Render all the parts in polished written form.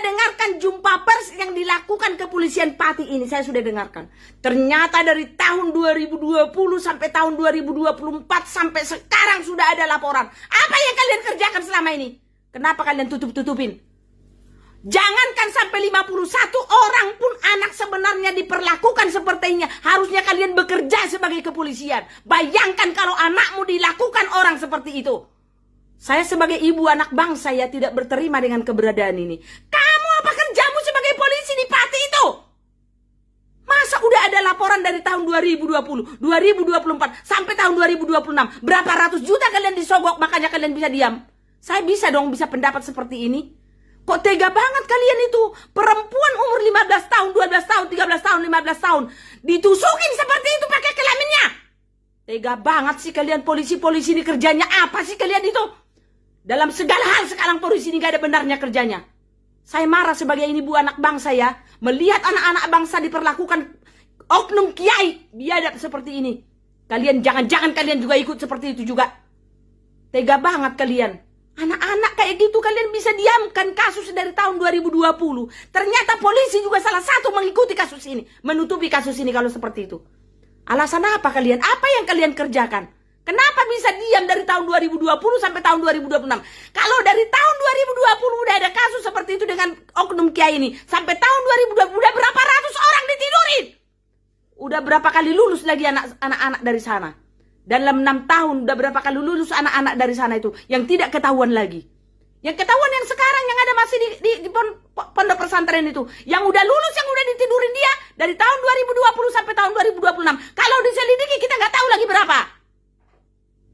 dengarkan jumpa pers yang dilakukan kepolisian Pati ini. Saya sudah dengarkan. Ternyata dari tahun 2020 sampai tahun 2024 sampai sekarang sudah ada laporan. Apa yang kalian kerjakan selama ini? Kenapa kalian tutup-tutupin? Jangankan sampai 51 orang pun anak sebenarnya diperlakukan sepertinya. Harusnya kalian bekerja sebagai kepolisian. Bayangkan kalau anakmu dilakukan orang seperti itu. Saya sebagai ibu anak bangsa ya tidak berterima dengan keberadaan ini. Kamu apa kerjamu sebagai polisi di Pati itu? Masa udah ada laporan dari tahun 2020, 2024 sampai tahun 2026. Berapa ratus juta kalian disogok makanya kalian bisa diam? Saya bisa dong bisa pendapat seperti ini. Kok tega banget kalian itu? Perempuan umur 15 tahun, 12 tahun, 13 tahun, 15 tahun. Ditusukin seperti itu pakai kelaminnya. Tega banget sih kalian polisi-polisi ini kerjanya apa sih kalian itu? Dalam segala hal sekarang polisi ini gak ada benarnya kerjanya. Saya marah sebagai ibu anak bangsa ya. Melihat anak-anak bangsa diperlakukan oknum kiai biadab seperti ini. Kalian jangan-jangan kalian juga ikut seperti itu juga. Tega banget kalian. Anak-anak kayak gitu kalian bisa diamkan kasus dari tahun 2020. Ternyata polisi juga salah satu mengikuti kasus ini. Menutupi kasus ini kalau seperti itu. Alasan apa kalian? Apa yang kalian kerjakan? Kenapa bisa diam dari tahun 2020 sampai tahun 2026? Kalau dari tahun 2020 udah ada kasus seperti itu dengan oknum kiai ini. Sampai tahun 2020 udah berapa ratus orang ditidurin? Udah berapa kali lulus lagi anak-anak dari sana? Dalam 6 tahun udah berapa kali lulus anak-anak dari sana itu yang tidak ketahuan lagi. Yang ketahuan yang sekarang yang ada masih di pondok pesantren itu. Yang udah lulus, yang udah ditidurin dia dari tahun 2020 sampai tahun 2026. Kalau diselidiki kita nggak tahu lagi berapa.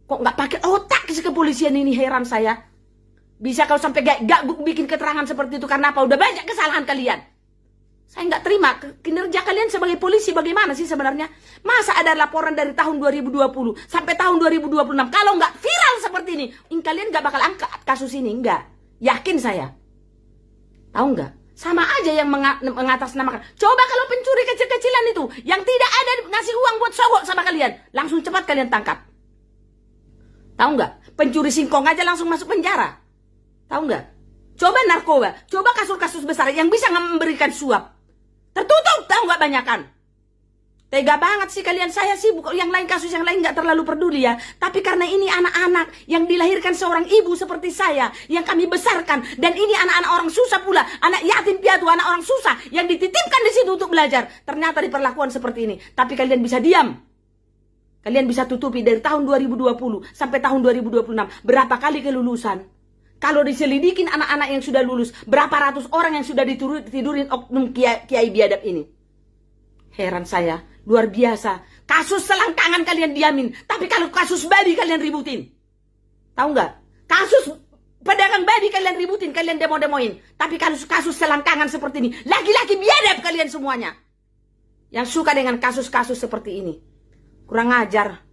Kok nggak pakai otak si kepolisian ini, heran saya. Bisa kalau sampai gak bikin keterangan seperti itu karena apa? Udah banyak kesalahan kalian. Saya nggak terima kinerja kalian sebagai polisi bagaimana sih sebenarnya? Masa ada laporan dari tahun 2020 sampai tahun 2026? Kalau nggak viral seperti ini kalian nggak bakal angkat kasus ini, nggak. Yakin saya. Tahu nggak? Sama aja yang mengatasnamakan. Coba kalau pencuri kecil-kecilan itu yang tidak ada ngasih uang buat sogok sama kalian, langsung cepat kalian tangkap. Tahu nggak? Pencuri singkong aja langsung masuk penjara. Tahu nggak? Coba narkoba, coba kasus-kasus besar yang bisa memberikan suap. Tertutup, tahu nggak banyakan. Tega banget sih kalian. Saya sih yang lain kasus yang lain nggak terlalu peduli ya. Tapi karena ini anak-anak yang dilahirkan seorang ibu seperti saya, yang kami besarkan, dan ini anak-anak orang susah pula, anak yatim piatu, anak orang susah yang dititipkan di situ untuk belajar. Ternyata diperlakukan seperti ini. Tapi kalian bisa diam. Kalian bisa tutupi dari tahun 2020 sampai tahun 2026. Berapa kali kelulusan? Kalau diselidikin anak-anak yang sudah lulus, berapa ratus orang yang sudah ditidurin oknum kiai biadab ini? Heran saya, luar biasa. Kasus selangkangan kalian diamin, tapi kalau kasus babi kalian ributin. Tahu nggak? Kasus pedagang babi kalian ributin, kalian demo-demoin. Tapi kasus selangkangan seperti ini, laki-laki biadab kalian semuanya. Yang suka dengan kasus-kasus seperti ini. Kurang ajar.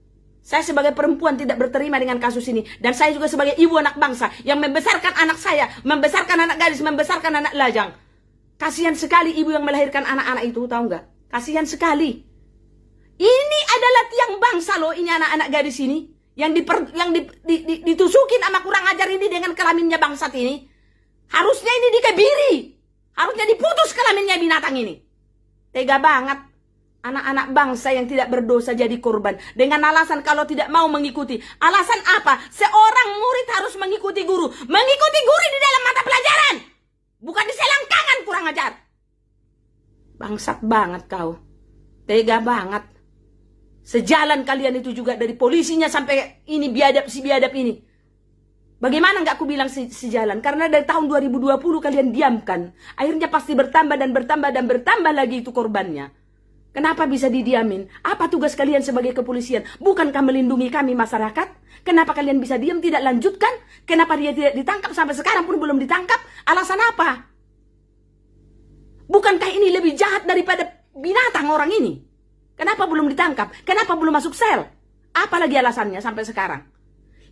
Saya sebagai perempuan tidak berterima dengan kasus ini. Dan saya juga sebagai ibu anak bangsa yang membesarkan anak saya, membesarkan anak gadis, membesarkan anak lajang. Kasihan sekali ibu yang melahirkan anak-anak itu, tahu nggak? Kasihan sekali. Ini adalah tiang bangsa loh, ini anak-anak gadis ini. Yang ditusukin sama kurang ajar ini dengan kelaminnya bangsat ini. Harusnya ini dikebiri. Harusnya diputus kelaminnya binatang ini. Tega banget. Anak-anak bangsa yang tidak berdosa jadi korban. Dengan alasan kalau tidak mau mengikuti. Alasan apa? Seorang murid harus mengikuti guru. Mengikuti guru di dalam mata pelajaran. Bukan di selangkangan, kurang ajar. Bangsat banget kau. Tega banget. Sejalan kalian itu juga dari polisinya sampai ini si biadab ini. Bagaimana nggak aku bilang sejalan? Karena dari tahun 2020 kalian diamkan. Akhirnya pasti bertambah dan bertambah dan bertambah lagi itu korbannya. Kenapa bisa didiamin? Apa tugas kalian sebagai kepolisian? Bukankah melindungi kami masyarakat? Kenapa kalian bisa diam tidak lanjutkan? Kenapa dia tidak ditangkap sampai sekarang pun belum ditangkap? Alasan apa? Bukankah ini lebih jahat daripada binatang orang ini? Kenapa belum ditangkap? Kenapa belum masuk sel? Apalagi alasannya sampai sekarang?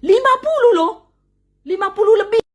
50 loh. 50 lebih.